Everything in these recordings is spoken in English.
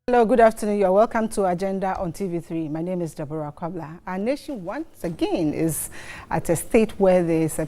Hello, good afternoon. You are welcome to Agenda on TV3. My name is Deborah Kwabla. Our nation once again is at a state where there's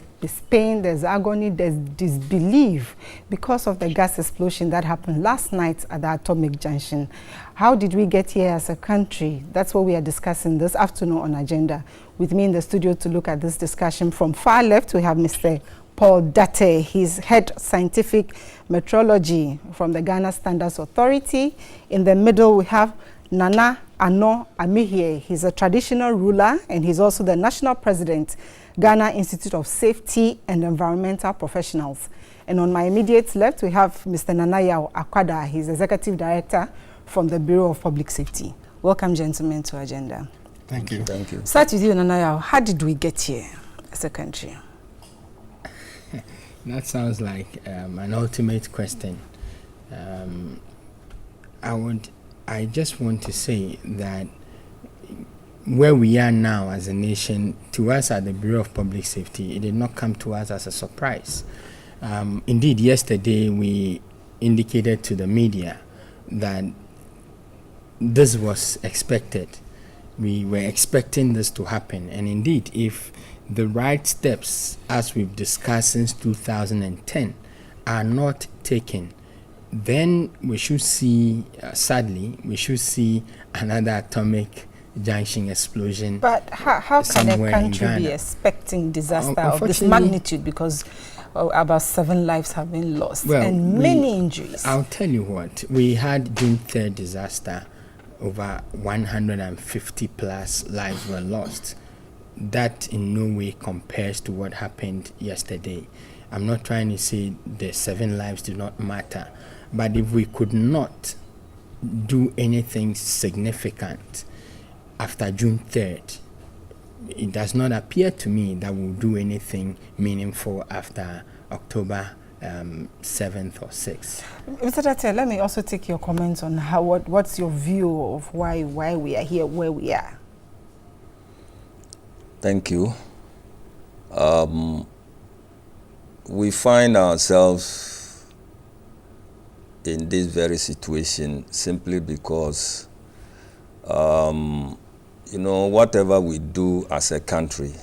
pain, there's agony, there's disbelief because of the gas explosion that happened last night at the atomic junction. How did we get here as a country? That's what we are discussing this afternoon on Agenda. With me in the studio to look at this discussion from far left, we have Mr. Asiedu-Dartey. He's head scientific metrology from the Ghana Standards Authority. In the middle, we have Nana Ano Amihie. He's a traditional ruler and he's also the national president, Ghana Institute of Safety and Environmental Professionals. And on my immediate left, we have Mr. Nanayao Akwada. He's executive director from the Bureau of Public Safety. Welcome, gentlemen, to Agenda. Thank you. Thank you. Start with you, Nanayao. How did we get here as a country? That sounds like an ultimate question. I just want to say that where we are now as a nation, to us at the Bureau of Public Safety, it did not come to us as a surprise. Indeed, yesterday we indicated to the media that this was expected. We were expecting this to happen, and indeed, if the right steps, as we've discussed since 2010, are not taken, then we should see, sadly, we should see another atomic junction explosion. But how can a country be expecting disaster of this magnitude? Because about 7 lives have been lost and many injuries. I'll tell you what, we had June 3rd disaster, over 150 plus lives were lost. That in no way compares to what happened yesterday. I'm not trying to say the 7 lives do not matter, but if we could not do anything significant after June 3rd, it does not appear to me that we'll do anything meaningful after October 7th or 6th. Mr. Dartey, let me also take your comments on what's your view of why we are here where we are. Thank you. We find ourselves in this very situation simply because, whatever we do as a country,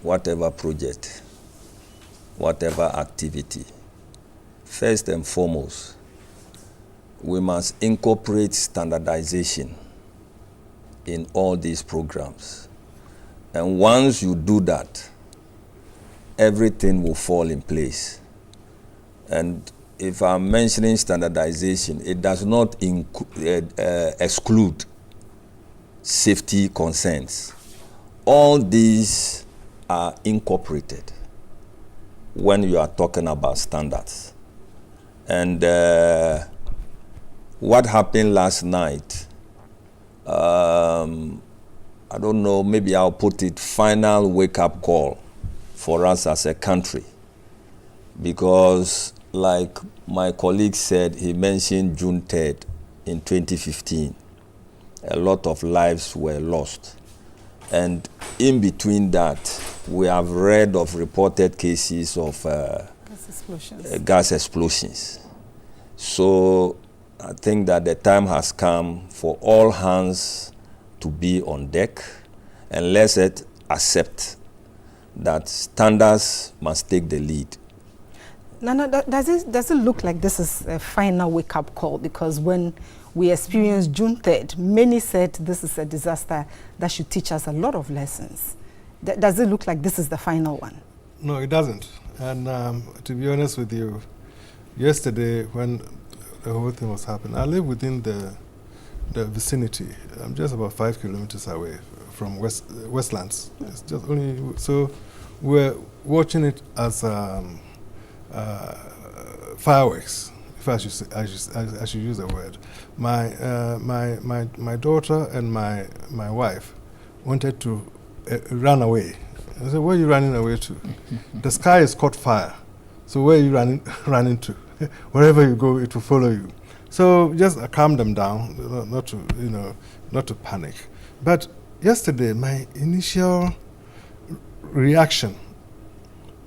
whatever project, whatever activity, first and foremost, we must incorporate standardization in all these programs. And once you do that, everything will fall in place. And if I'm mentioning standardization, it does not exclude safety concerns. All these are incorporated when you are talking about standards. And what happened last night, I don't know, maybe I'll put it final wake-up call for us as a country. Because like my colleague said, he mentioned June 3rd in 2015. A lot of lives were lost. And in between that, we have read of reported cases of gas explosions. So I think that the time has come for all hands to be on deck, and let's accept that standards must take the lead. Nana, does it look like this is a final wake-up call? Because when we experienced June 3rd, many said this is a disaster that should teach us a lot of lessons. Does it look like this is the final one? No, it doesn't. And to be honest with you, yesterday when the whole thing was happening, I live within the vicinity. I'm just about 5 kilometers away from Westlands. It's just only, so we're watching it as fireworks, if I should use the word. My daughter and my wife wanted to run away. I said, where are you running away to? The sky is caught fire. So where are you running to? Wherever you go, it will follow you. So just calm them down, not to panic. But yesterday, my initial reaction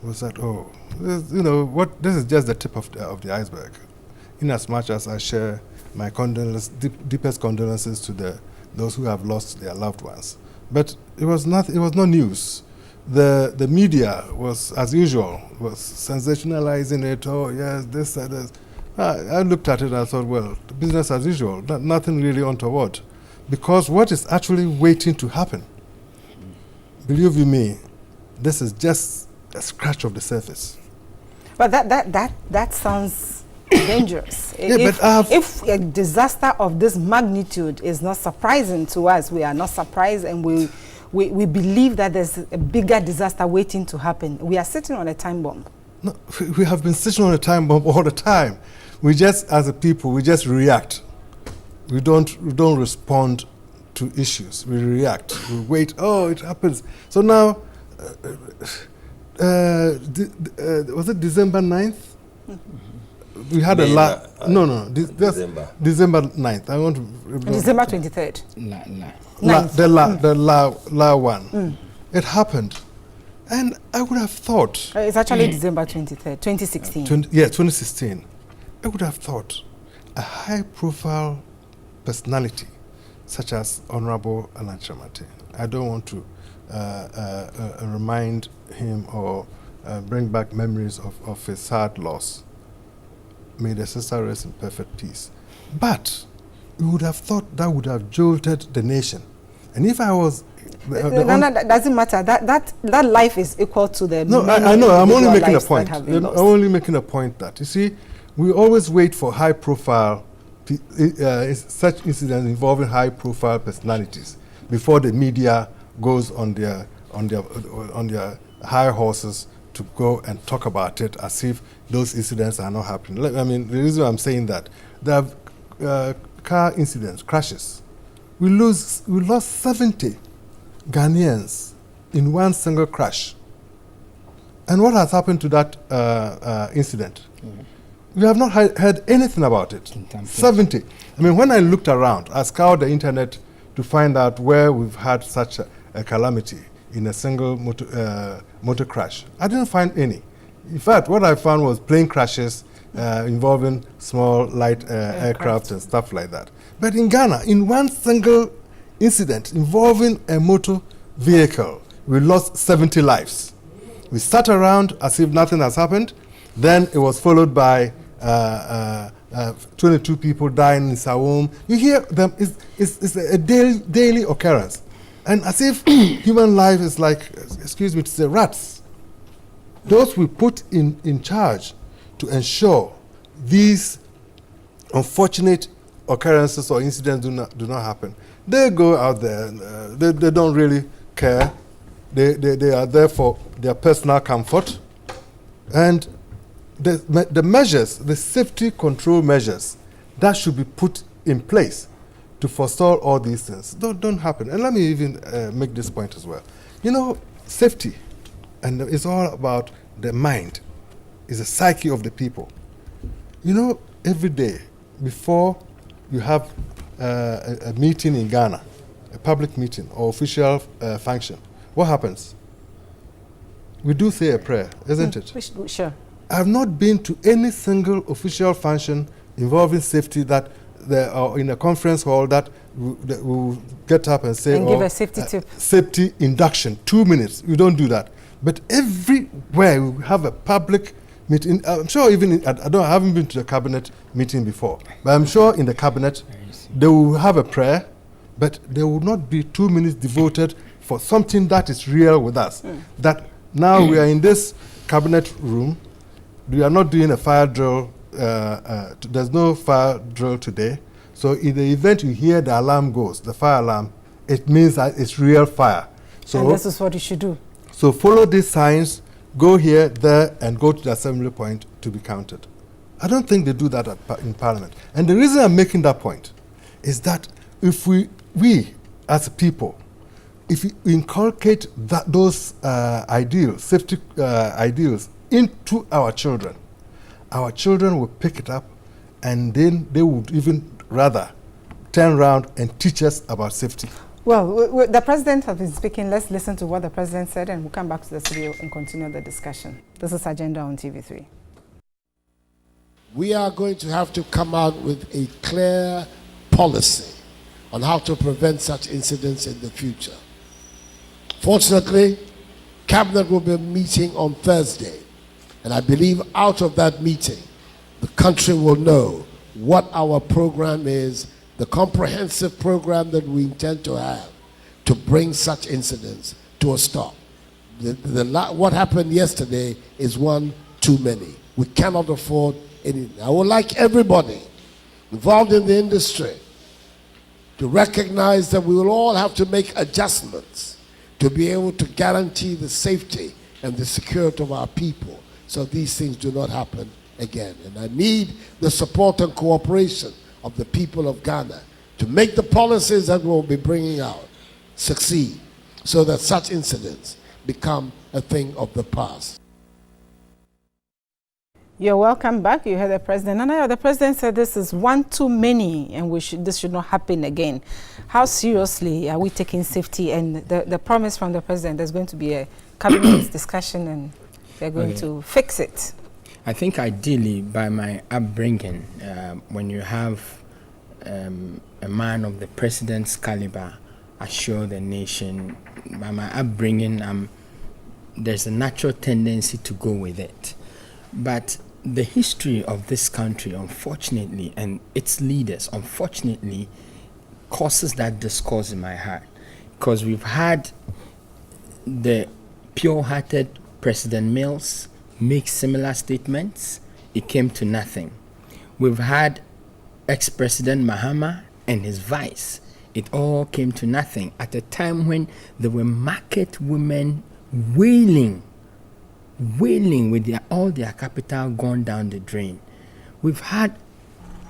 was that, this is just the tip of the iceberg. In as much as I share my deepest condolences to those who have lost their loved ones. But it was not news. The media was, as usual, was sensationalizing it. Oh yes, this and this. I looked at it and I thought, well, business as usual, nothing really untoward. Because what is actually waiting to happen, believe you me, this is just a scratch of the surface. But that sounds dangerous. Yeah, if a disaster of this magnitude is not surprising to us, we are not surprised, and we believe that there's a bigger disaster waiting to happen. We are sitting on a time bomb. No, we have been sitting on a time bomb all the time. We just, as a people, we just react. We don't respond to issues. We react. We wait. Oh, it happens. So now, was it December 9th? We had December 9th. I want to. December 23rd. The La one. It happened. And I would have thought. It's actually December 23rd, 2016. 2016. I would have thought a high-profile personality, such as Honorable Alan Chamate. I don't want to remind him or bring back memories of his sad loss. May the sister rest in perfect peace. But we would have thought that would have jolted the nation. And if I was... that doesn't matter. That life is equal to the... No, I know. I'm only making a point. I'm only making a point that, you see, we always wait for high-profile, such incidents involving high-profile personalities before the media goes on their high horses to go and talk about it as if those incidents are not happening. I mean, the reason I'm saying that, there are car incidents, crashes. We lost 70 Ghanaians in one single crash. And what has happened to that incident? We have not heard anything about it. 70. I mean, when I looked around, I scoured the internet to find out where we've had such a calamity in a single motor crash. I didn't find any. In fact, what I found was plane crashes involving small, light aircraft and stuff like that. But in Ghana, in one single incident involving a motor vehicle, we lost 70 lives. We sat around as if nothing has happened. Then it was followed by 22 people dying in Sawum. You hear them, it's a daily occurrence. And as if human life is like, excuse me, to say rats. Those we put in charge to ensure these unfortunate occurrences or incidents do not happen. They go out there, they don't really care. They are there for their personal comfort. And the measures, the safety control measures, that should be put in place to forestall all these things don't happen. And let me even make this point as well. You know, safety, and it's all about the mind, is the psyche of the people. You know, every day before you have a meeting in Ghana, a public meeting or official function, what happens? We do say a prayer, isn't it? Sure. I have not been to any single official function involving safety that are in a conference hall that we will get up and say, and give a safety tip. Safety induction, 2 minutes. We don't do that. But everywhere we have a public meeting. I'm sure even I haven't been to the cabinet meeting before, but I'm sure in the cabinet they will have a prayer, but there will not be 2 minutes devoted for something that is real with us. That now we are in this cabinet room. We are not doing a fire drill. There's no fire drill today. So in the event you hear the alarm goes, the fire alarm, it means that it's real fire. So and this is what you should do. So follow these signs, go here, there, and go to the assembly point to be counted. I don't think they do that in Parliament. And the reason I'm making that point is that if we as a people, if we inculcate those ideals, safety ideals, into our children will pick it up, and then they would even rather turn around and teach us about safety. Well, the president has been speaking. Let's listen to what the president said, and we'll come back to the studio and continue the discussion. This is Agenda on TV3. we are going to have to come out with a clear policy on how to prevent such incidents in the future. Fortunately, Cabinet will be meeting on Thursday, and I believe out of that meeting, the country will know what our program is, the comprehensive program that we intend to have to bring such incidents to a stop. What happened yesterday is one too many. We cannot afford anything. I would like everybody involved in the industry to recognize that we will all have to make adjustments to be able to guarantee the safety and the security of our people so these things do not happen again. And I need the support and cooperation of the people of Ghana to make the policies that we'll be bringing out succeed so that such incidents become a thing of the past. You're welcome back. You heard the president. And the president said this is one too many and this should not happen again. How seriously are we taking safety? And the promise from the president, there's going to be a cabinet discussion and they're going to fix it. I think ideally, by my upbringing, when you have a man of the president's caliber assure the nation, by my upbringing, there's a natural tendency to go with it. But the history of this country, unfortunately, and its leaders, unfortunately, causes that discourse in my heart. Because we've had the pure-hearted President Mills make similar statements. It came to nothing. We've had ex-President Mahama and his vice. It all came to nothing at a time when there were market women wailing with all their capital gone down the drain. We've had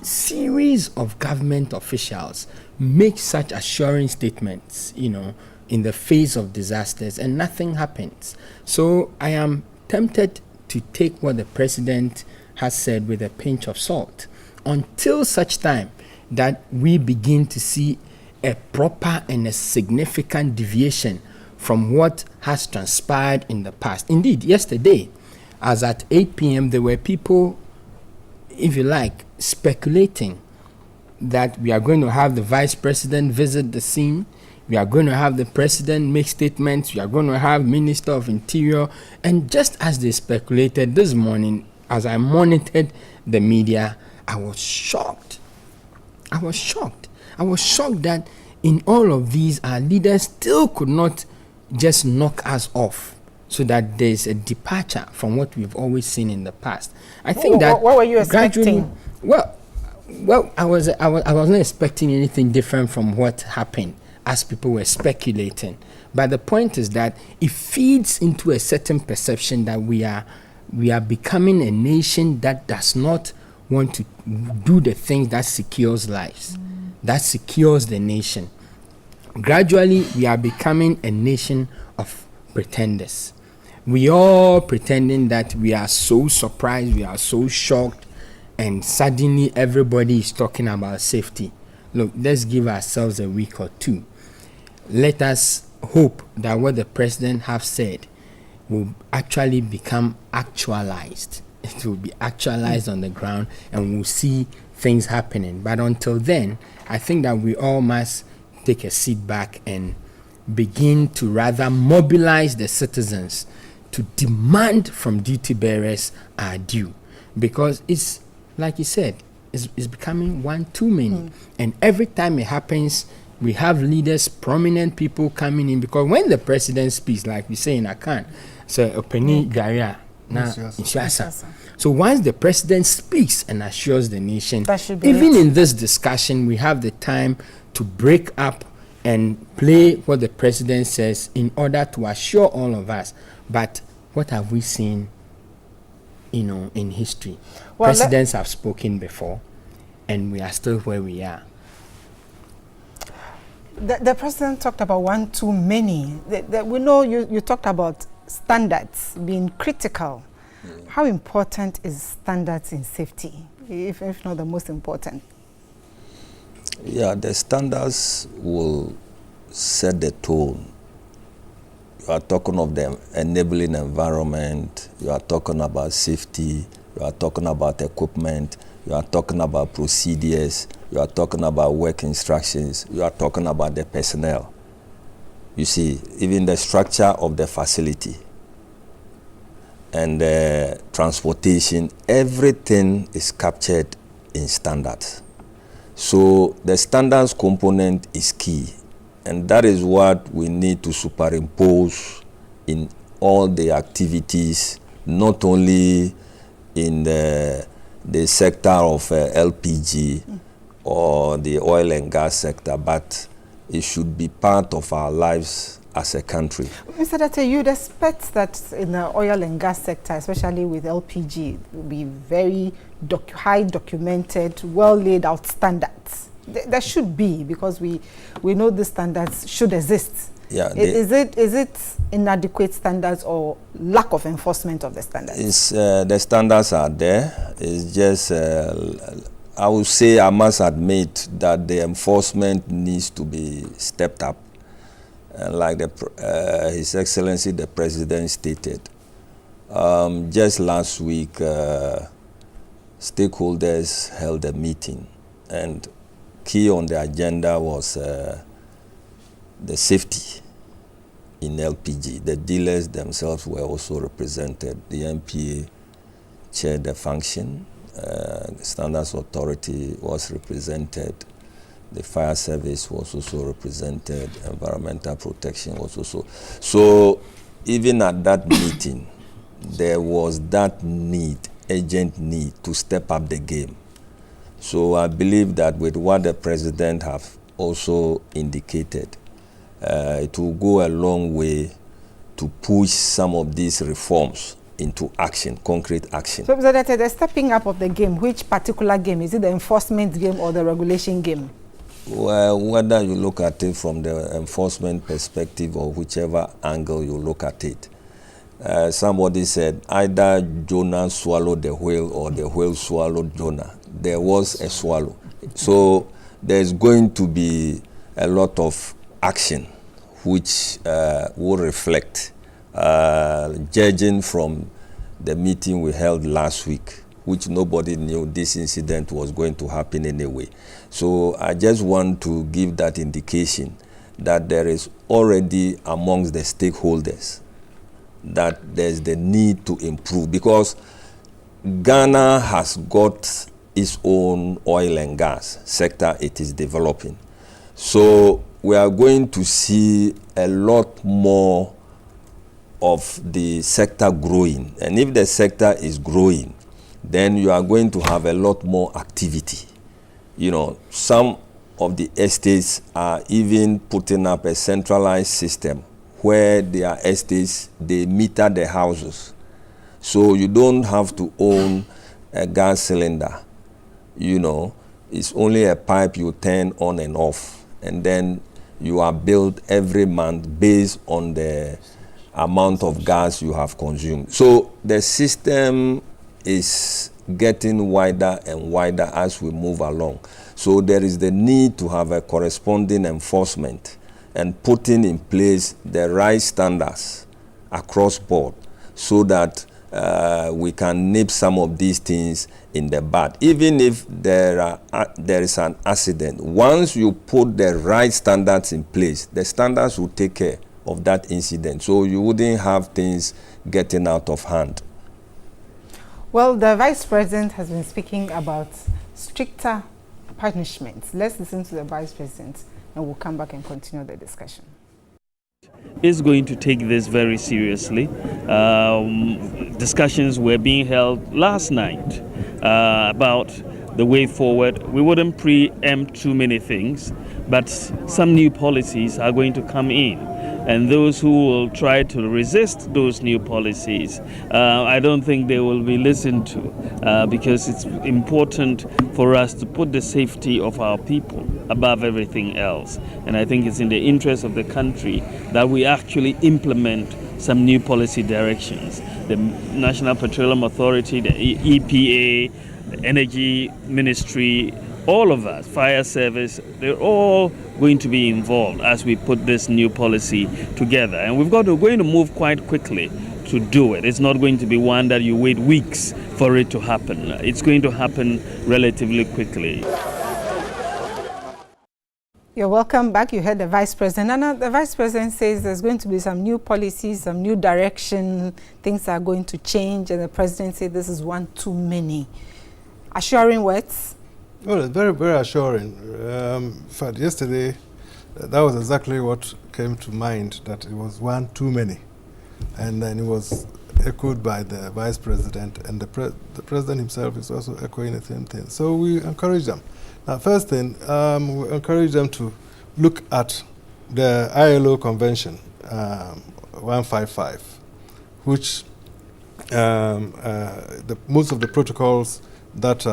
series of government officials make such assuring statements, in the face of disasters, and nothing happens. So I am tempted to take what the president has said with a pinch of salt until such time that we begin to see a proper and a significant deviation from what has transpired in the past. Indeed, yesterday, as at 8 p.m., there were people, if you like, speculating that we are going to have the vice president visit the scene, we are going to have the president make statements, we are going to have Minister of Interior. And just as they speculated this morning, as I monitored the media, I was shocked. I was shocked that in all of these, our leaders still could not just knock us off so that there's a departure from what we've always seen in the past. I think that what were you expecting? Well, I was not expecting anything different from what happened as people were speculating. But the point is that it feeds into a certain perception that we are becoming a nation that does not want to do the things that secures lives, that secures the nation. Gradually, we are becoming a nation of pretenders. We all pretending that we are so surprised, we are so shocked, and suddenly everybody is talking about safety. Look, let's give ourselves a week or two. Let us hope that what the president have said will actually become actualized. It will be actualized on the ground, and we'll see things happening. But until then, I think that we all must take a seat back and begin to rather mobilize the citizens to demand from duty bearers our due, because it's like you said, it's becoming one too many. And every time it happens, we have leaders, prominent people coming in, because when the president speaks, like we say in Akan, so openi garia na inshasa. So once the president speaks and assures the nation, even in this discussion, we have the time to break up and play what the president says in order to assure all of us. But what have we seen, in history? Well, presidents have spoken before, and we are still where we are. The president talked about one too many. We know you talked about standards being critical. How important is standards in safety, if not the most important? Yeah, the standards will set the tone. You are talking of the enabling environment, you are talking about safety you are talking about equipment, you are talking about procedures, you are talking about work instructions, you are talking about the personnel. You see, even the structure of the facility and the transportation, everything is captured in standards. So the standards component is key, and that is what we need to superimpose in all the activities, not only in the sector of LPG or the oil and gas sector, but it should be part of our lives as a country. Mr. Dartey, you'd expect that in the oil and gas sector, especially with LPG, it will be very high documented, well laid out standards. There should be, because we know the standards should exist. Yeah, is it inadequate standards or lack of enforcement of the standards? The standards are there. It's just, I would say, I must admit that the enforcement needs to be stepped up. Like His Excellency the President stated, just last week, stakeholders held a meeting, and key on the agenda was the safety in LPG. The dealers themselves were also represented. The MPA chaired the function. The Standards Authority was represented. The fire service was also represented. Environmental protection was also. So even at that meeting, there was that need, urgent need to step up the game. So I believe that with what the President have also indicated, it will go a long way to push some of these reforms into action, concrete action. So, Mr. Dartey, the stepping up of the game, which particular game? Is it the enforcement game or the regulation game? Well, whether you look at it from the enforcement perspective or whichever angle you look at it, somebody said either Jonah swallowed the whale or the whale swallowed Jonah. There was a swallow. So there's going to be a lot of action which will reflect, judging from the meeting we held last week, which nobody knew this incident was going to happen anyway. So I just want to give that indication that there is already amongst the stakeholders that there's the need to improve, because Ghana has got its own oil and gas sector it is developing. So we are going to see a lot more of the sector growing. And if the sector is growing, then you are going to have a lot more activity. You know, some of the estates are even putting up a centralized system where their estates, they meter the houses. So you don't have to own a gas cylinder. You know, it's only a pipe you turn on and off, and then you are billed every month based on the amount of gas you have consumed. So the system is getting wider and wider as we move along. So there is the need to have a corresponding enforcement and putting in place the right standards across board so that we can nip some of these things in the bud. Even if there is an accident, once you put the right standards in place, the standards will take care of that incident. So you wouldn't have things getting out of hand. Well, the Vice President has been speaking about stricter punishments. Let's listen to the Vice President and we'll come back and continue the discussion. Is going to take this very seriously. Discussions were being held last night about the way forward. We wouldn't preempt too many things, but some new policies are going to come in. And those who will try to resist those new policies, I don't think they will be listened to because it's important for us to put the safety of our people above everything else. And I think it's in the interest of the country that we actually implement some new policy directions. The National Petroleum Authority, the EPA, the Energy Ministry, all of us, fire service, they're all going to be involved as we put this new policy together. And we're going to move quite quickly to do it. It's not going to be one that you wait weeks for it to happen. It's going to happen relatively quickly. You're welcome back. You heard the Vice President. And the Vice President says there's going to be some new policies, some new direction, things are going to change, and the President said this is one too many. Assuring words? Well, it's very, very assuring. In fact, yesterday, that was exactly what came to mind, that it was one too many. And then it was echoed by the Vice President, and the President himself is also echoing the same thing. So we encourage them. Now, first thing, we encourage them to look at the ILO Convention 155, which most of the protocols that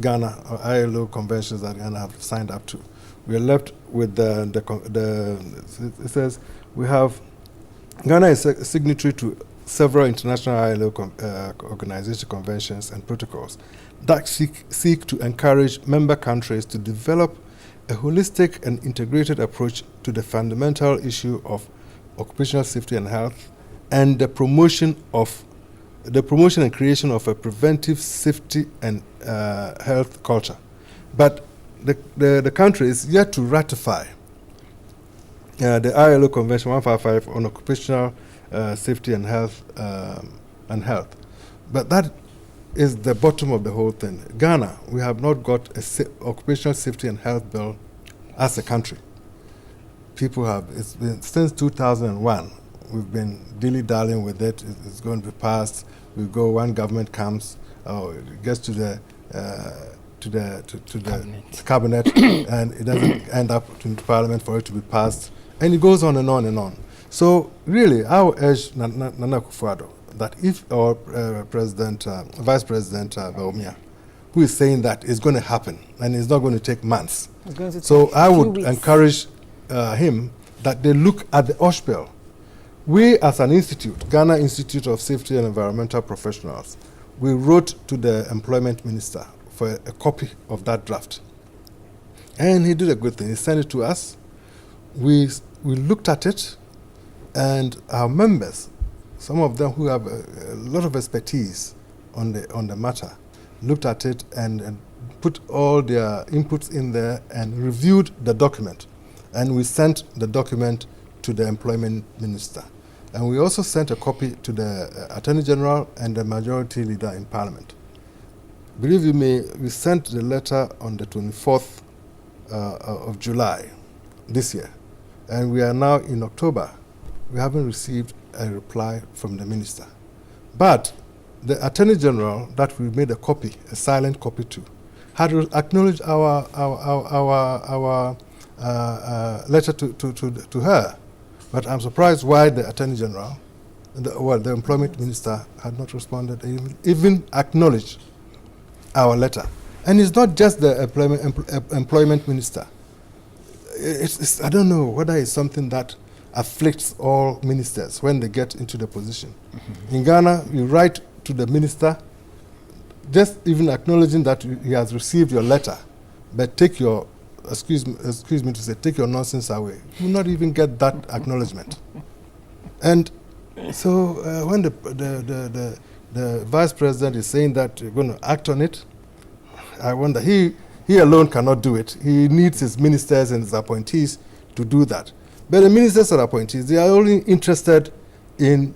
Ghana, or ILO conventions that Ghana have signed up to. We are left with it says we have, Ghana is a signatory to several international ILO organization conventions and protocols that seek to encourage member countries to develop a holistic and integrated approach to the fundamental issue of occupational safety and health, and the promotion and creation of a preventive safety and health culture. But the country is yet to ratify the ILO Convention 155 on occupational safety and health. But that is the bottom of the whole thing. Ghana, we have not got a occupational safety and health bill as a country. People have, it's been since 2001, we've been dilly-dallying with it. It's going to be passed. We go, one government comes, it gets to the cabinet and it doesn't end up in Parliament for it to be passed, and it goes on and on and on. So really, I would urge Nana Akufo-Addo that if our Vice President Bawumia, who is saying that it's going to happen and it's not going to take months, so I would encourage him that they look at the OSH bill. We as an institute, Ghana Institute of Safety and Environmental Professionals, we wrote to the employment minister for a copy of that draft. And he did a good thing. He sent it to us. We looked at it, and our members, some of them who have a lot of expertise on the matter, looked at it and put all their inputs in there and reviewed the document. And we sent the document to the employment minister. And we also sent a copy to the Attorney General and the Majority Leader in Parliament. Believe you me, we sent the letter on the 24th of July this year. And we are now in October. We haven't received a reply from the minister. But the Attorney General that we made a copy, a silent copy to, had acknowledged our letter to her. But I'm surprised why the Attorney General, the Employment Minister, had not responded, even acknowledged our letter. And it's not just the Employment Minister. I don't know whether it's something that afflicts all ministers when they get into the position. Mm-hmm. In Ghana, you write to the minister, just even acknowledging that he has received your letter, but take your, excuse me to say, take your nonsense away. You will not even get that acknowledgement. And so when the Vice President is saying that you're going to act on it, I wonder, he alone cannot do it. He needs his ministers and his appointees to do that. But the ministers and appointees, they are only interested in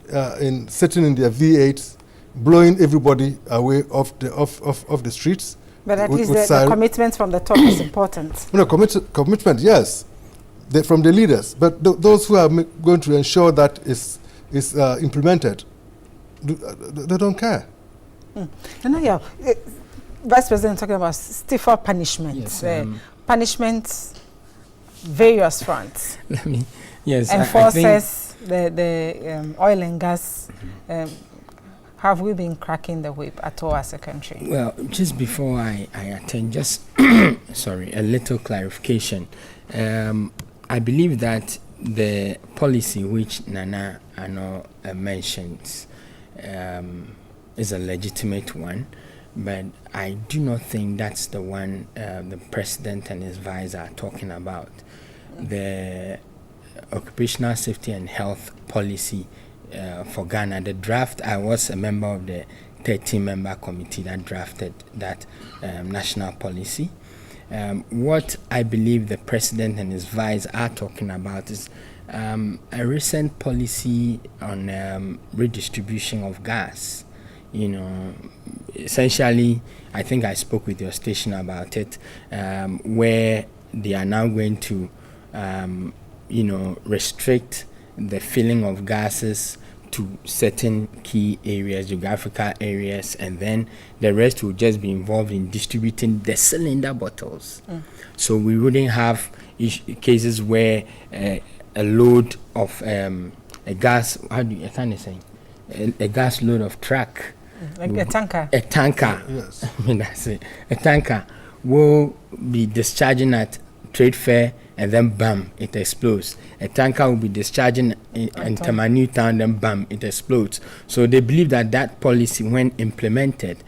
sitting in their V8s, blowing everybody away off the streets. But at least the commitment from the top is important. No, commitment, yes, from the leaders. But those who are going to ensure that is implemented, they don't care. And Vice President talking about stiffer punishments. Yes, punishments, various fronts. Enforces the oil and gas. Have we been cracking the whip at all as a country? Well, just before I attend, just sorry, a little clarification. I believe that the policy which Nana Ano mentions is a legitimate one, but I do not think that's the one the President and his vice are talking about. The occupational safety and health policy for Ghana. The draft, I was a member of the 13-member committee that drafted that national policy. What I believe the president and his vice are talking about is a recent policy on redistribution of gas. You know, essentially, I think I spoke with your station about it, where they are now going to, restrict the filling of gases to certain key areas, geographical areas, and then the rest will just be involved in distributing the cylinder bottles. So we wouldn't have cases where a load of a gas, a gas load of truck, like a tanker. A tanker. Yes. I mean, that's it. A tanker will be discharging at trade fair, and then bam, it explodes. A tanker will be discharging in Tamanu town, then bam, it explodes. So they believe that that policy, when implemented,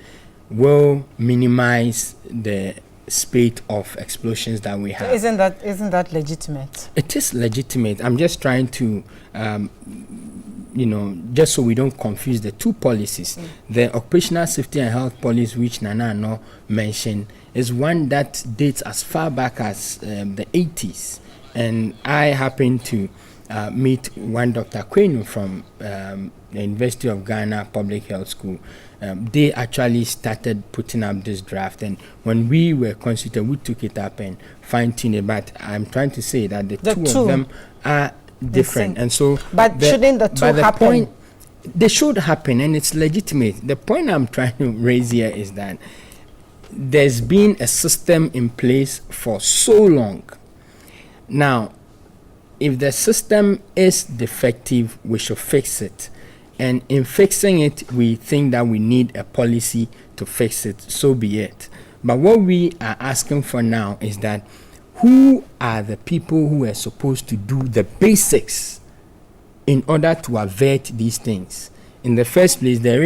will minimize the spate of explosions that we have. Isn't that legitimate? It is legitimate. I'm just trying to, just so we don't confuse the two policies. The occupational safety and health policy, which Nana Ano mentioned, is one that dates as far back as the 80s. And I happened to meet one Dr. Kwenu from the University of Ghana Public Health School. They actually started putting up this draft, and when we were consulted, we took it up and fine-tuned it. But I'm trying to say that the two of them are different, and so. But shouldn't the two happen? They should happen, and it's legitimate. The point I'm trying to raise here is that there's been a system in place for so long. Now, if the system is defective, we should fix it. And in fixing it, we think that we need a policy to fix it, so be it. But what we are asking for now is that who are the people who are supposed to do the basics in order to avert these things? In the first place, there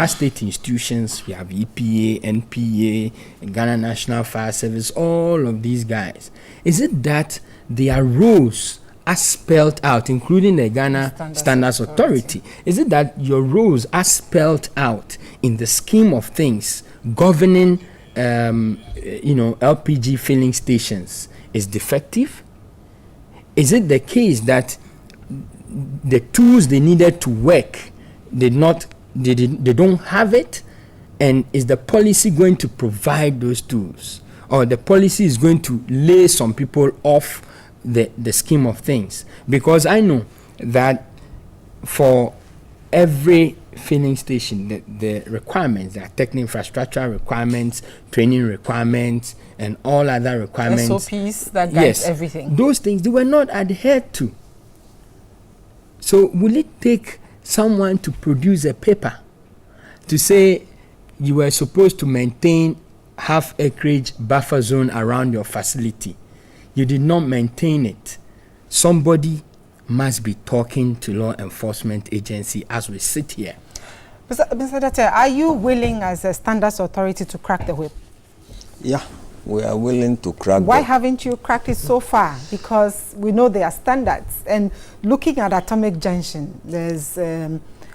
are state institutions. We have EPA, NPA, Ghana National Fire Service, all of these guys. Is it that their roles are spelled out, including the Ghana Standards Authority? Is it that your roles are spelled out in the scheme of things governing, LPG filling stations is defective? Is it the case that the tools they needed to work they don't have it? And is the policy going to provide those tools, or the policy is going to lay some people off the scheme of things? Because I know that for every filling station, the requirements, there are technical infrastructure requirements, training requirements, and all other requirements. SOPs that guide everything. Those things, they were not adhered to. So will it take someone to produce a paper to say you were supposed to maintain half acreage buffer zone around your facility? You did not maintain it. Somebody must be talking to law enforcement agency as we sit here. Mr. Dartey, are you willing as a standards authority to crack the whip? Yeah, we are willing to crack. Why haven't you cracked it so far? Because we know there are standards. And looking at Atomic Junction, there's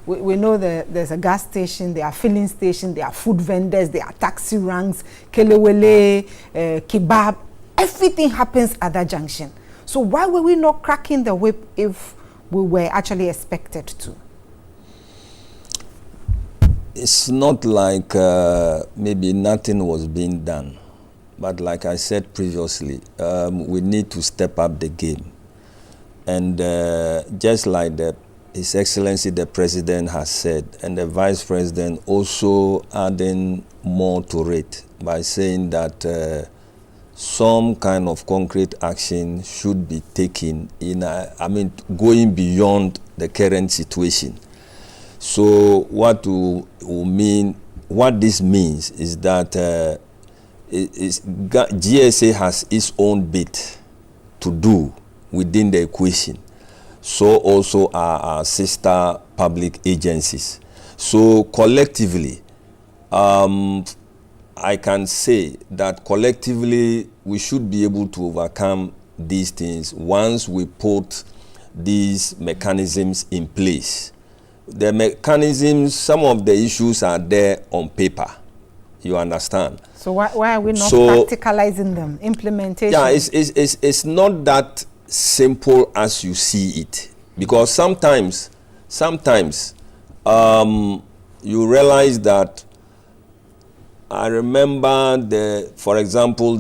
we know that there's a gas station, there are filling stations, there are food vendors, there are taxi ranks, kelewele, kebab. Everything happens at that junction. So why were we not cracking the whip if we were actually expected to? It's not like maybe nothing was being done. But like I said previously, we need to step up the game. And just like His Excellency the President has said, and the Vice President also adding more to it by saying that some kind of concrete action should be taken going beyond the current situation. So what this means is that GSA has its own bit to do within the equation. So also our sister public agencies. So collectively, I can say that collectively we should be able to overcome these things once we put these mechanisms in place. The mechanisms, some of the issues are there on paper. You understand? So why are we not practicalizing them, implementation? Yeah, it's not that simple as you see it, because sometimes you realize that. I remember for example,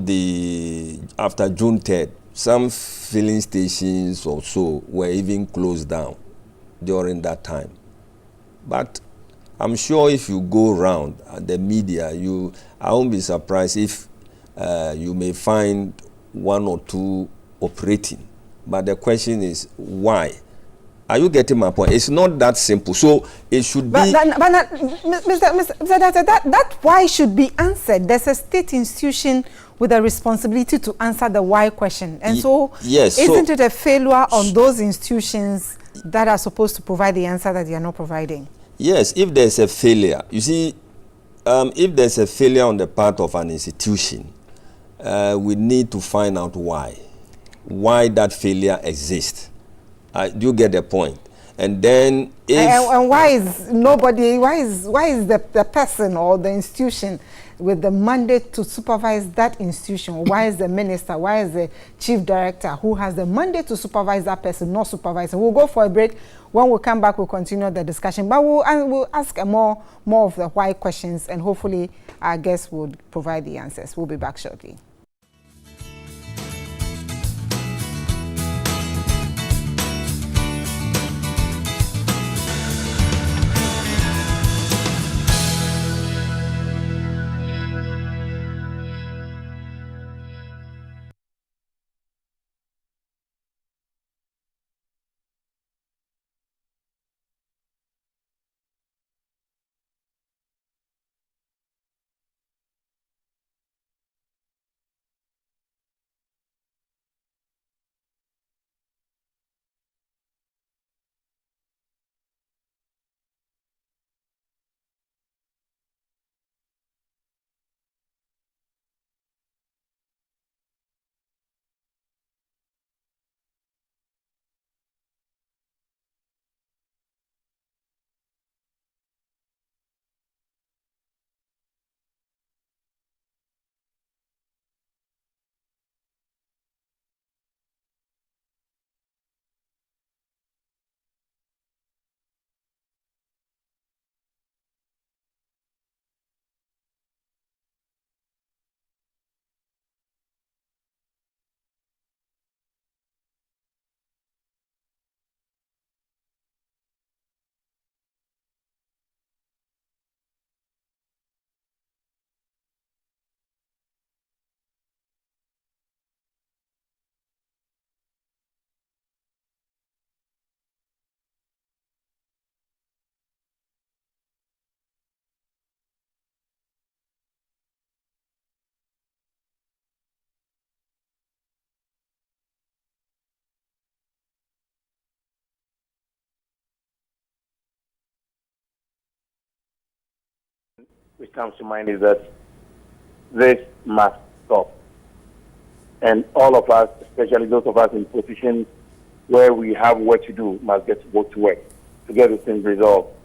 after June 3rd, some filling stations or so were even closed down during that time. But I'm sure if you go around the media, I won't be surprised if you may find one or two operating. But the question is, why? Are you getting my point? It's not that simple. So it should be. Mr. Dartey, that why should be answered. There's a state institution with a responsibility to answer the why question. And so, yes, isn't it a failure on those institutions that are supposed to provide the answer that they are not providing? Yes, if there's a failure, you see, if there's a failure on the part of an institution, we need to find out why that failure exists. Do you get the point? And then and why is nobody, why is the person or the institution with the mandate to supervise that institution? Why is the minister, why is the chief director who has the mandate to supervise that person not supervising? We'll go for a break. When we come back, we'll continue the discussion. But we'll ask more of the why questions, and hopefully our guests would provide the answers. We'll be back shortly. Which comes to mind is that this must stop. And all of us, especially those of us in positions where we have work to do, must get to work to get these things resolved.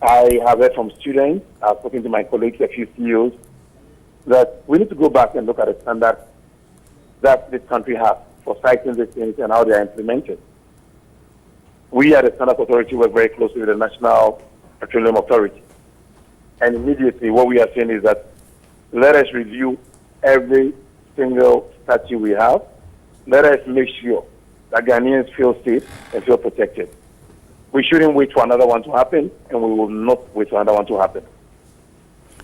I have heard from students, I've spoken to my colleagues, a few CEOs, that we need to go back and look at the standards that this country has for citing these things and how they are implemented. We at the Standards Authority work very closely with the National Petroleum Authority. And immediately what we are saying is that let us review every single statute we have. Let us make sure that Ghanaians feel safe and feel protected. We shouldn't wait for another one to happen, and we will not wait for another one to happen.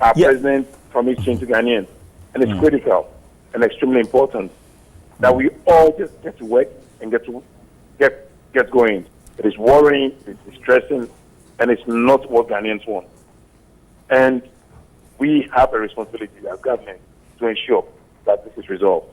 Our president promised change to Ghanaians, and it's critical and extremely important that we all just get to work and get going. It is worrying, it's distressing, and it's not what Ghanaians want. And we have a responsibility as government to ensure that this is resolved.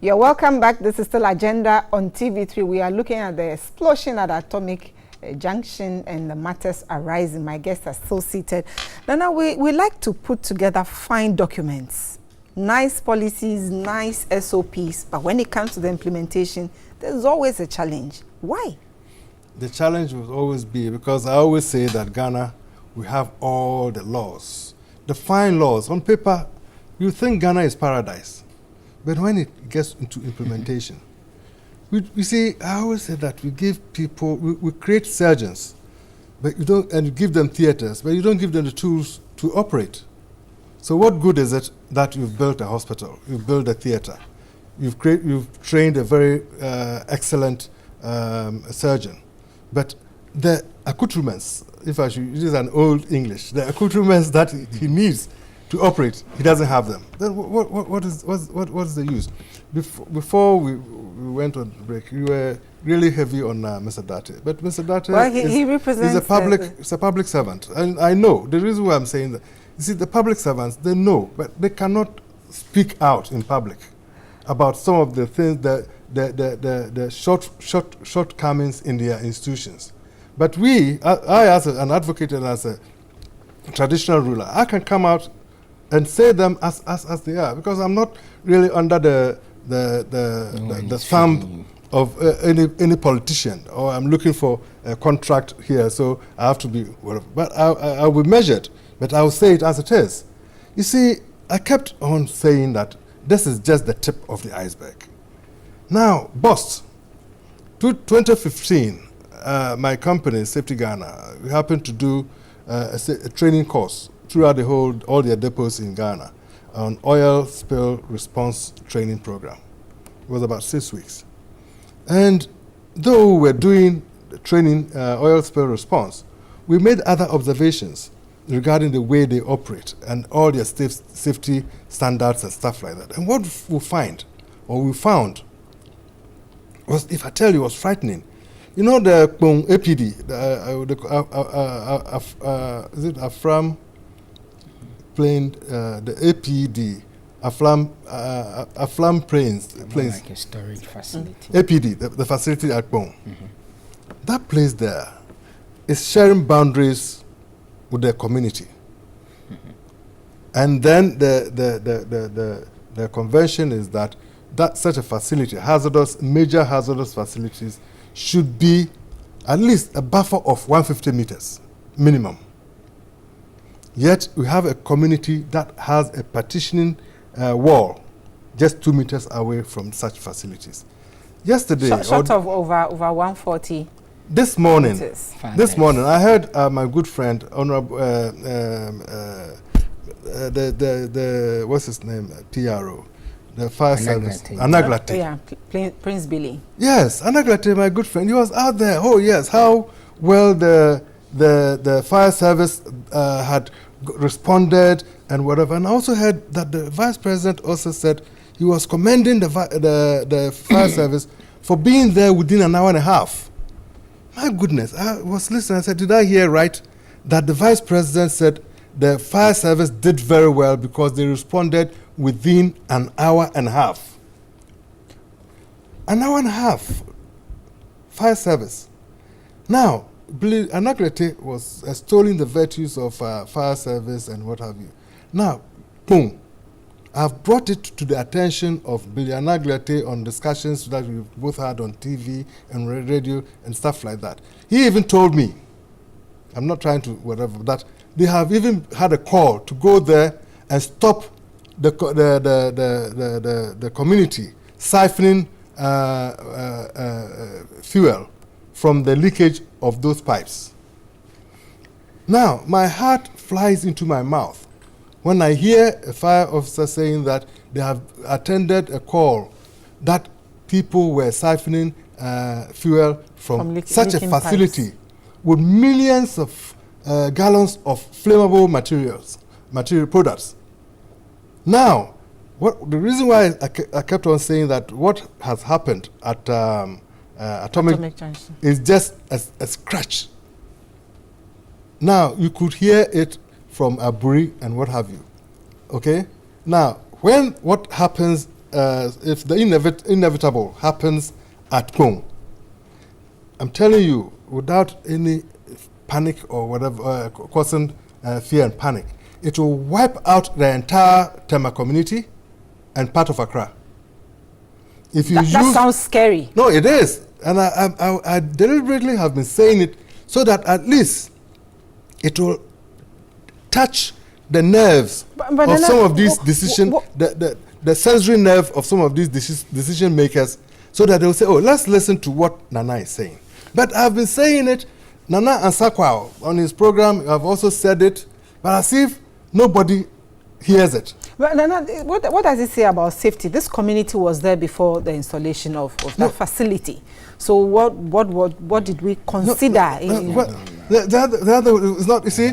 You're welcome back. This is still Agenda on TV3. We are looking at the explosion at Atomic Junction and the matters arising. My guests are still seated. Now we like to put together fine documents, nice policies, nice SOPs, but when it comes to the implementation, there's always a challenge. Why? The challenge will always be, because I always say that Ghana, we have all the laws, the fine laws. On paper, you think Ghana is paradise. But when it gets into implementation, we see, I always say that we give people, we create surgeons, but you don't, and you give them theaters, but you don't give them the tools to operate. So what good is it that you've built a hospital, you've built a theater, you've trained a very excellent surgeon, but the accoutrements, if I should use an old English, the accoutrements that he needs to operate, he doesn't have them. Then what is the use? Before we went on break, you were really heavy on Mr. Dartey, but Mr. Dartey he represents is a public servant, and I know the reason why I'm saying that. You see, the public servants, they know, but they cannot speak out in public about some of the things, the shortcomings in their institutions. But I as an advocate and as a traditional ruler, I can come out and say them as they are, because I'm not really under the thumb of any politician, or I'm looking for a contract here, so I have to be whatever. But I will measure it, but I will say it as it is. You see, I kept on saying that this is just the tip of the iceberg. Now, boss, 2015, my company, Safety Ghana, we happened to do a training course throughout all their depots in Ghana on oil spill response training program. It was about 6 weeks. And though we were doing the training oil spill response, we made other observations regarding the way they operate and all their safety standards and stuff like that. And what we found was, if I tell you, was frightening. You know the APD, is it Afram plane, the APD, Aflam planes. Like a storage facility. APD, the facility at Bong. That place there is sharing boundaries with the community. And then the convention is that such a facility, major hazardous facilities, should be at least a buffer of 150 meters minimum. Yet we have a community that has a partitioning wall just 2 meters away from such facilities. Yesterday, short of over 140. This morning, I heard my good friend, Honorable, what's his name, PRO, the fire service, Anaglate. Yeah, Prince Billy. Yes, Anaglate, my good friend, he was out there. Oh yes, how well the fire service had responded and whatever. And I also heard that the vice president also said he was commending the fire service for being there within an hour and a half. My goodness, I was listening. I said, did I hear right that the vice president said the fire service did very well because they responded within an hour and a half? An hour and a half, fire service. Now, Anaglete was extolling the virtues of fire service and what have you. Now, boom, I've brought it to the attention of Billy Anaglete on discussions that we've both had on TV and radio and stuff like that. He even told me, I'm not trying to whatever, that they have even had a call to go there and stop the community siphoning fuel from the leakage of those pipes. Now, my heart flies into my mouth when I hear a fire officer saying that they have attended a call that people were siphoning fuel from such a facility pipes with millions of gallons of flammable material products. Now, the reason why I kept on saying that what has happened at Atomic Junction is just a scratch. Now, you could hear it from Aburi and what have you. Okay? Now, when what happens inevitable happens at home, I'm telling you, without any panic or whatever, causing fear and panic, it will wipe out the entire Tema community and part of Accra. If you that sounds scary. No, it is. And I deliberately have been saying it so that at least it will touch the nerves of some of these the sensory nerve of some of these decision makers, so that they will say, oh, let's listen to what Nana is saying. But I've been saying it, Nana Ansakwa on his program, I've also said it, but as if nobody hears it. But Nana, what does it say about safety? This community was there before the installation of that facility. So what did we consider? The other is not, you see,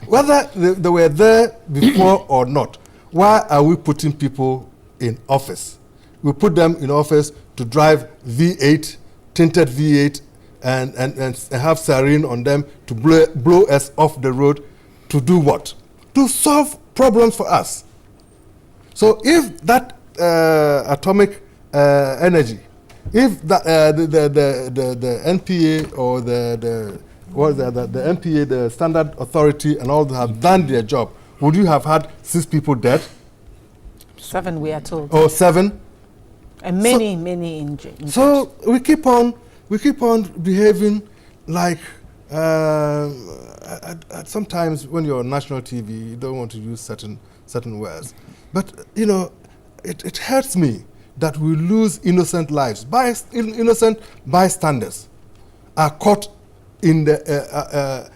whether they were there before or not, why are we putting people in office? We put them in office to drive V8, tinted V8, and have siren on them to blow us off the road. To do what? To solve problems for us. So if that atomic energy, if that, the NPA or the NPA, the Standard Authority, and all that have done their job, would you have had 6 people dead? 7, we are told. Or 7? And many injured. So we keep on behaving like. Sometimes when you're on national TV, you don't want to use certain words, but you know, it hurts me that we lose innocent lives. Innocent bystanders are caught in the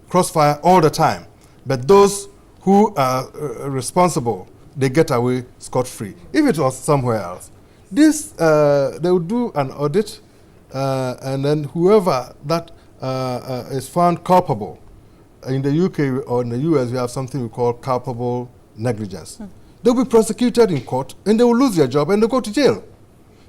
crossfire all the time, but those who are responsible, they get away scot-free. If it was somewhere else, they would do an audit, and then whoever that is found culpable. In the UK or in the US, we have something we call culpable negligence. They'll be prosecuted in court and they will lose their job and they'll go to jail.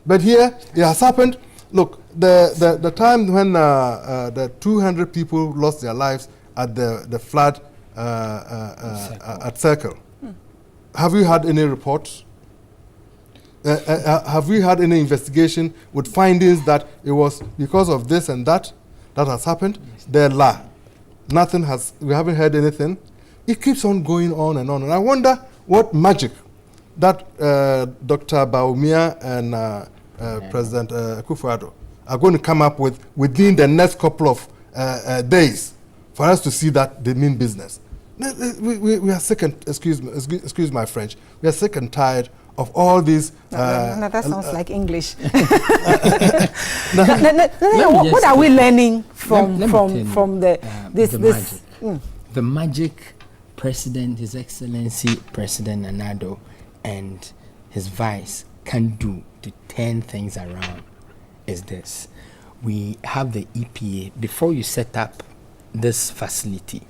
But here, it has happened. Look, the time when the 200 people lost their lives at the flood at Circle, have you had any reports? Have we had any investigation with findings that it was because of this and that has happened? They're la. Nothing has, we haven't heard anything. It keeps on going on. And I wonder what magic that Dr. Baumia and President Akufo-Addo are going to come up with within the next couple of days for us to see that they mean business. We are sick and, excuse my French, we are sick and tired of all these. No, that sounds like English. What are we learning from this? The magic President, His Excellency President Nana-Addo, and his vice can do to turn things around is this. We have the EPA. Before you set up this facility,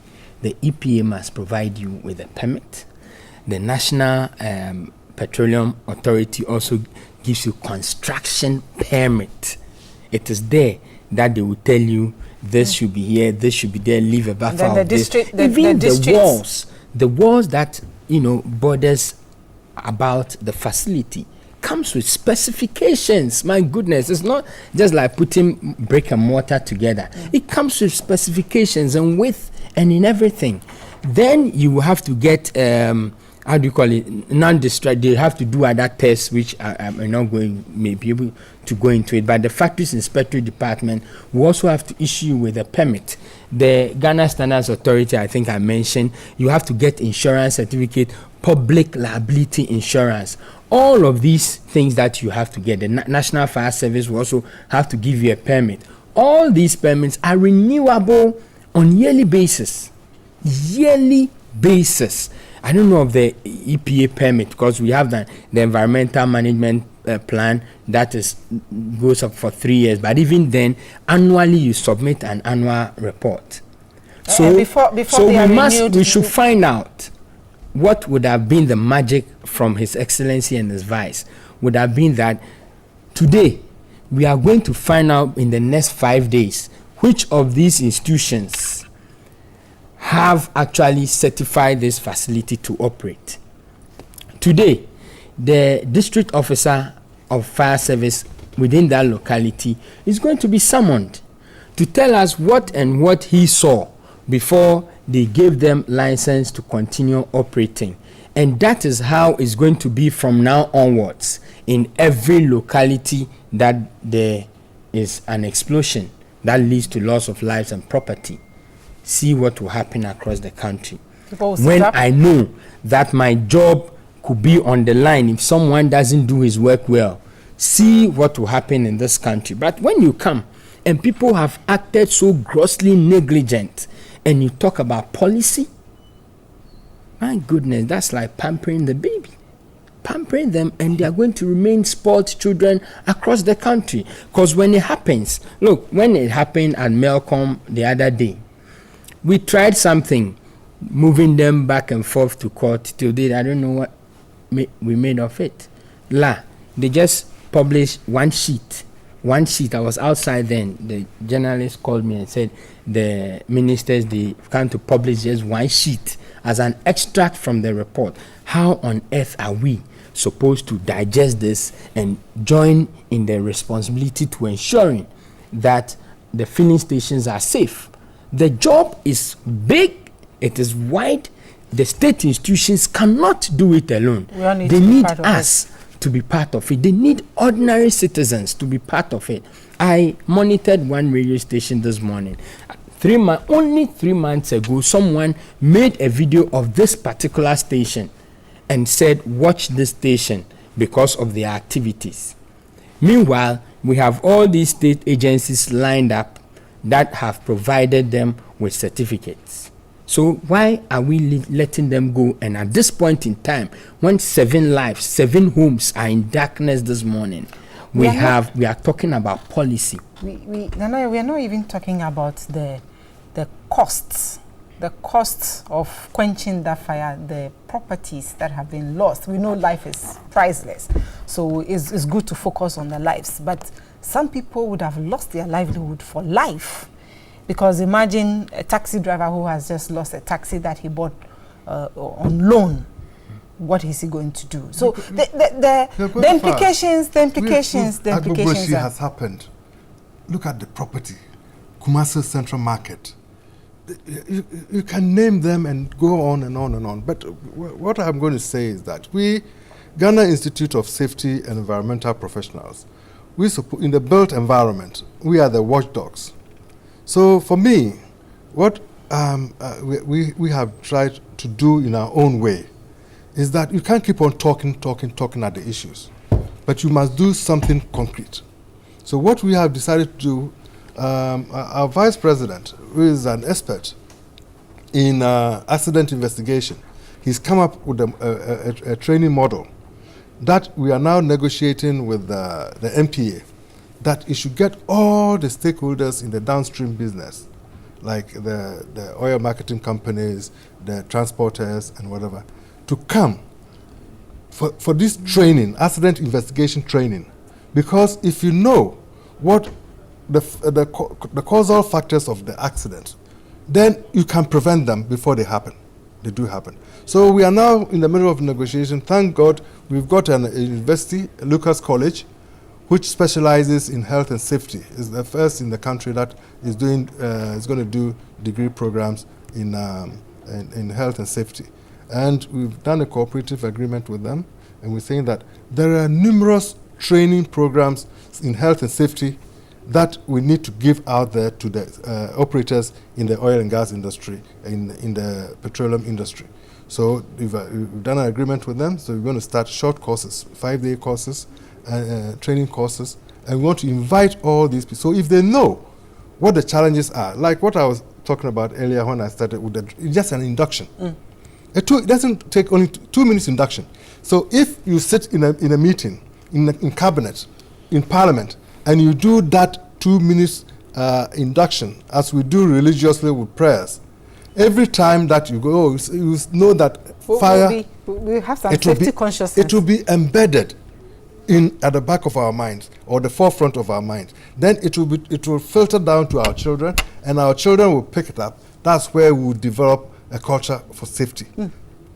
the EPA must provide you with a permit. The National Petroleum Authority also gives you construction permit. It is there that they will tell you this should be here, this should be there, leave a buffer of this. Even the walls that borders about the facility comes with specifications. My goodness, it's not just like putting brick and mortar together. It comes with specifications and width and in everything. Then you will have to get how do you call it, non-distract. They have to do other tests which I'm not going maybe able to go into it, but the factories inspectorate department will also have to issue you with a permit. The Ghana Standards Authority, I think I mentioned, you have to get insurance certificate, public liability insurance. All of these things that you have to get. The National Fire Service will also have to give you a permit. All these permits are renewable on yearly basis. I don't know of the EPA permit because we have the environmental management plan that goes up for 3 years. But even then, annually you submit an annual report. So we should find out what would have been the magic from His Excellency and his vice. Would have been that today we are going to find out in the next 5 days which of these institutions have actually certified this facility to operate. Today, the district officer of fire service within that locality is going to be summoned to tell us what he saw before they gave them license to continue operating. And that is how it's going to be from now onwards in every locality that there is an explosion that leads to loss of lives and property. See what will happen across the country. When I know that my job could be on the line if someone doesn't do his work well, see what will happen in this country. But when you come and people have acted so grossly negligent and you talk about policy, my goodness, that's like pampering the baby. Pampering them, and they are going to remain spoiled children across the country. Because when it happens, look, when it happened at Melcom the other day, we tried something, moving them back and forth to court till date. I don't know what we made of it. They just published one sheet. I was outside then. The journalist called me and said the ministers, they come to publish just one sheet as an extract from the report. How on earth are we supposed to digest this and join in the responsibility to ensuring that the filling stations are safe? The job is big, it is wide. The state institutions cannot do it alone. They need us to be part of it. They need ordinary citizens to be part of it. I monitored one radio station this morning. Only 3 months ago, someone made a video of this particular station and said, watch this station because of their activities. Meanwhile, we have all these state agencies lined up that have provided them with certificates. So why are we letting them go? And at this point in time, when 7 lives, 7 homes are in darkness this morning, we are talking about policy. We are not even talking about the costs of quenching that fire, the properties that have been lost. We know life is priceless, so it's good to focus on the lives. But some people would have lost their livelihood for life, because imagine a taxi driver who has just lost a taxi that he bought on loan. What is he going to do? So the implications has happened. Look at the property, Kumasi Central Market. You can name them and go on and on and on. But what I'm going to say is that we, Ghana Institute of Safety and Environmental Professionals, in the built environment, we are the watchdogs. So for me, what we have tried to do in our own way is that you can't keep on talking at the issues, but you must do something concrete. So what we have decided to do, our vice president, who is an expert in accident investigation, he's come up with a training model that we are now negotiating with the MPA, that it should get all the stakeholders in the downstream business, like the oil marketing companies, the transporters and whatever, to come for this training, accident investigation training. Because if you know what the causal factors of the accident, then you can prevent them before they happen. They do happen. So we are now in the middle of negotiation. Thank God we've got a university, Lucas College, which specializes in health and safety. It's the first in the country that is going to do degree programs in health and safety. And we've done a cooperative agreement with them, and we're saying that there are numerous training programs in health and safety that we need to give out there to the operators in the oil and gas industry, in the petroleum industry. So we've done an agreement with them, so we're going to start short courses, 5-day courses, training courses, and we want to invite all these people. So if they know what the challenges are, like what I was talking about earlier when I started with just an induction. It doesn't take only 2 minutes induction. So if you sit in a meeting, in cabinet, in parliament, and you do that 2 minutes induction, as we do religiously with prayers, every time that you go, you know that fire, we have some safety consciousness. It will be embedded at the back of our minds or the forefront of our minds. Then it will filter down to our children, and our children will pick it up. That's where we will develop a culture for safety.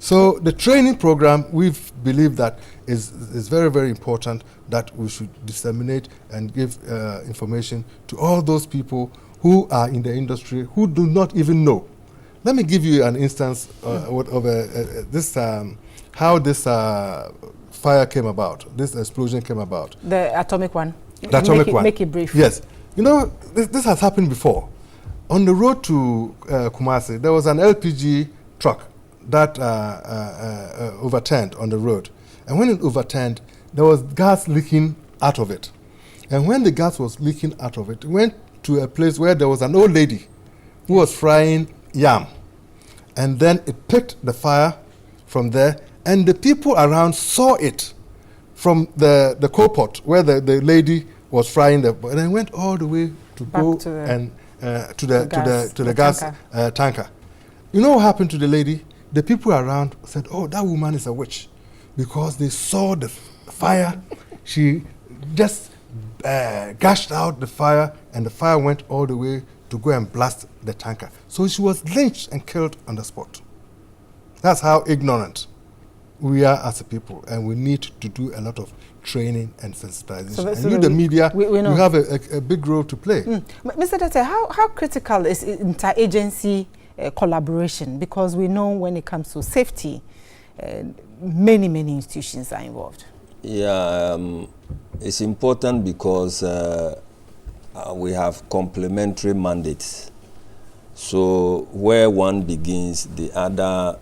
So the training program, we've believed that is very, very important, that we should disseminate and give information to all those people who are in the industry who do not even know. Let me give you an instance of how this fire came about, this explosion came about. The atomic one. The atomic one. Make it brief. Yes. You know, this has happened before. On the road to Kumasi, there was an LPG truck that overturned on the road. And when it overturned, there was gas leaking out of it. And when the gas was leaking out of it, it went to a place where there was an old lady who was frying yam. And then it picked the fire from there, and the people around saw it from the coal pot where the lady was frying and then went all the way to go to the gas tanker. You know what happened to the lady? The people around said, "Oh, that woman is a witch," because they saw the fire. She just gashed out the fire, and the fire went all the way to go and blast the tanker. So she was lynched and killed on the spot. That's how ignorant we are as a people, and we need to do a lot of training and sensitization. And you, the media, we have a big role to play. Mr. Dartey, how critical is interagency collaboration? Because we know when it comes to safety, many institutions are involved. Yeah, it's important because we have complementary mandates. So where one begins, the other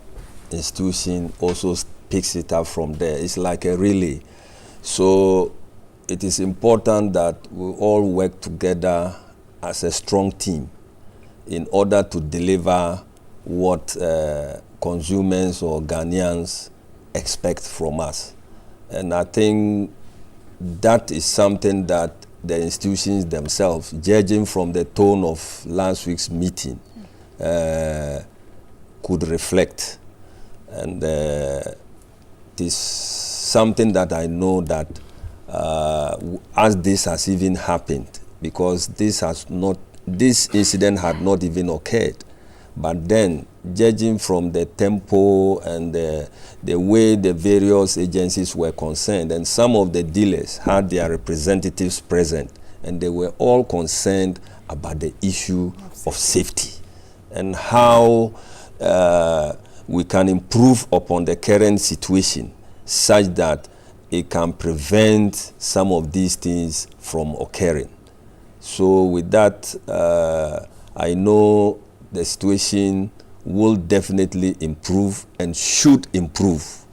institution also picks it up from there. It's like a relay. So it is important that we all work together as a strong team in order to deliver what consumers or Ghanaians expect from us. And I think that is something that the institutions themselves, judging from the tone of last week's meeting, could reflect. And it is something that I know that as this has even happened, because this incident had not even occurred, but then judging from the tempo and the way the various agencies were concerned, and some of the dealers had their representatives present, and they were all concerned about the issue of safety and how we can improve upon the current situation such that it can prevent some of these things from occurring. So with that, I know the situation will definitely improve and should improve.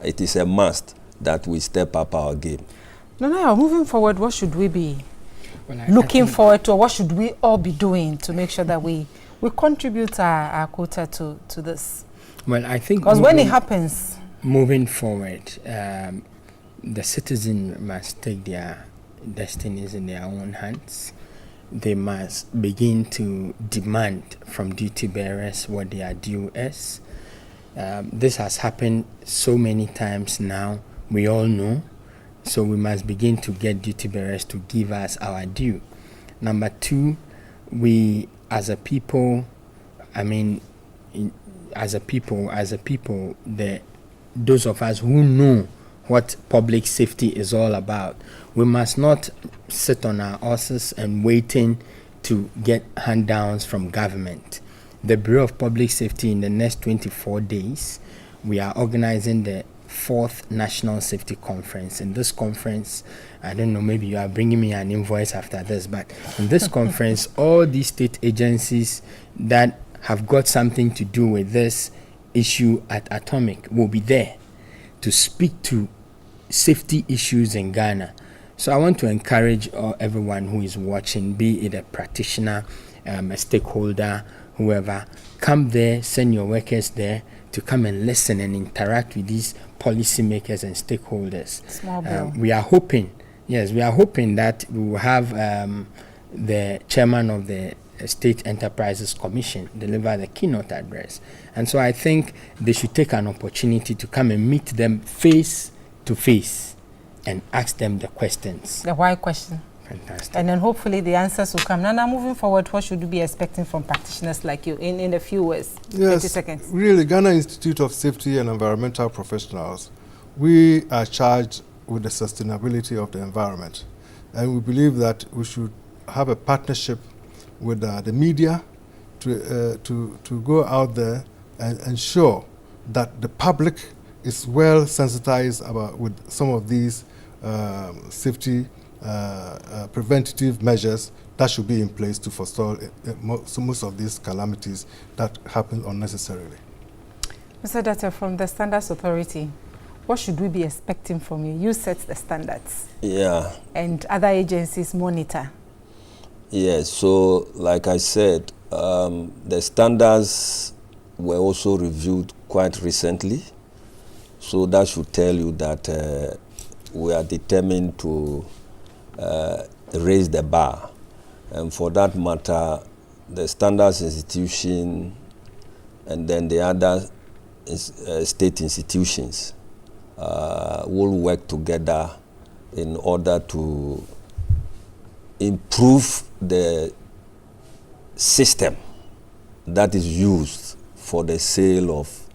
It is a must that we step up our game. No, moving forward, what should we be looking forward to, or what should we all be doing to make sure that we contribute our quota to this? Well, I think because when it happens, moving forward, the citizen must take their destinies in their own hands. They must begin to demand from duty bearers what their due is. This has happened so many times now, we all know. So we must begin to get duty bearers to give us our due. Number two, we as a people, those of us who know what public safety is all about, we must not sit on our horses and waiting to get handouts from government. The Bureau of Public Safety, in the next 24 days, we are organizing the 4th National Safety Conference. In this conference, I don't know, maybe you are bringing me an invoice after this, but in this conference, all these state agencies that have got something to do with this issue at Atomic will be there to speak to safety issues in Ghana. So I want to encourage everyone who is watching, be it a practitioner, a stakeholder, whoever, come there, send your workers there to come and listen and interact with these policymakers and stakeholders. We are hoping that we will have the chairman of the State Enterprises Commission deliver the keynote address. And so I think they should take an opportunity to come and meet them face to face and ask them the questions. The why question? Fantastic. And then hopefully the answers will come. Now, moving forward, what should we be expecting from practitioners like you in a few words? Yes, 30 seconds. Really, Ghana Institute of Safety and Environmental Professionals, we are charged with the sustainability of the environment. And we believe that we should have a partnership with the media to go out there and ensure that the public is well sensitized with some of these safety preventative measures that should be in place to forestall most of these calamities that happen unnecessarily. Mr. Dartey, from the Standards Authority, what should we be expecting from you? You set the standards. Yeah. And other agencies monitor. Yes, so like I said, the standards were also reviewed quite recently. So that should tell you that we are determined to raise the bar. And for that matter, the standards institution and then the other state institutions will work together in order to improve the system that is used for the sale of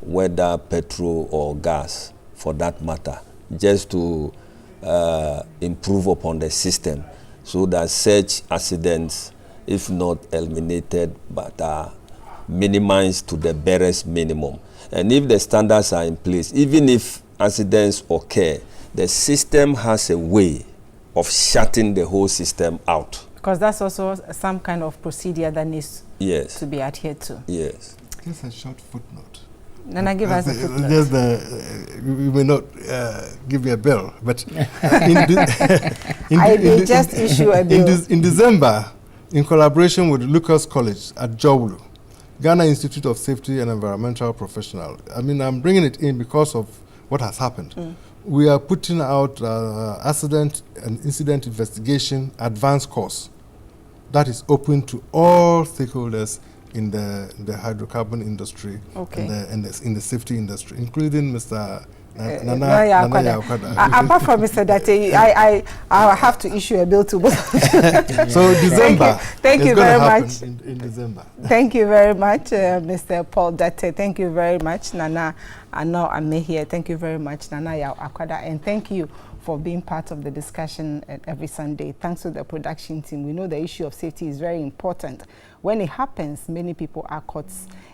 whether petrol or gas, for that matter, just to improve upon the system so that such accidents, if not eliminated, but are minimized to the barest minimum. And if the standards are in place, even if accidents occur, the system has a way of shutting the whole system out. Because that's also some kind of procedure that needs to be adhered to. Yes. Just a short footnote. Nana, give us a footnote. Just you may not give me a bill, but I may just issue a bill. In December, in collaboration with Lucas College at Jowlu, Ghana Institute of Safety and Environmental Professional, I mean, I'm bringing it in because of what has happened. We are putting out accident and incident investigation advanced course that is open to all stakeholders in the hydrocarbon industry and in the safety industry, including Mr. Nana Yakwada. Apart from Mr. Dartey, I have to issue a bill to both. So December. Thank you very much. In December. Thank you very much, Mr. Paul Dartey. Thank you very much, Nana. And now I'm here. Thank you very much, Nana Yakwada, and thank you for being part of the discussion every Sunday. Thanks to the production team. We know the issue of safety is very important. When it happens, many people are caught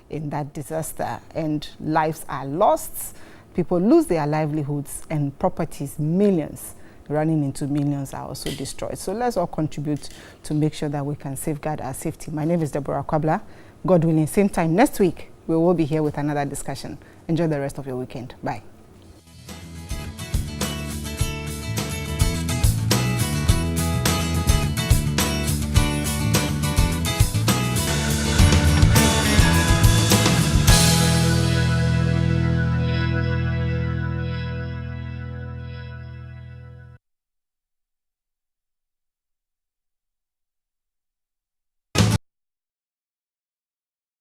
in that disaster and lives are lost. People lose their livelihoods and properties, millions, running into millions, are also destroyed. So let's all contribute to make sure that we can safeguard our safety. My name is Deborah Kwabla. God willing, same time next week, we will be here with another discussion. Enjoy the rest of your weekend. Bye.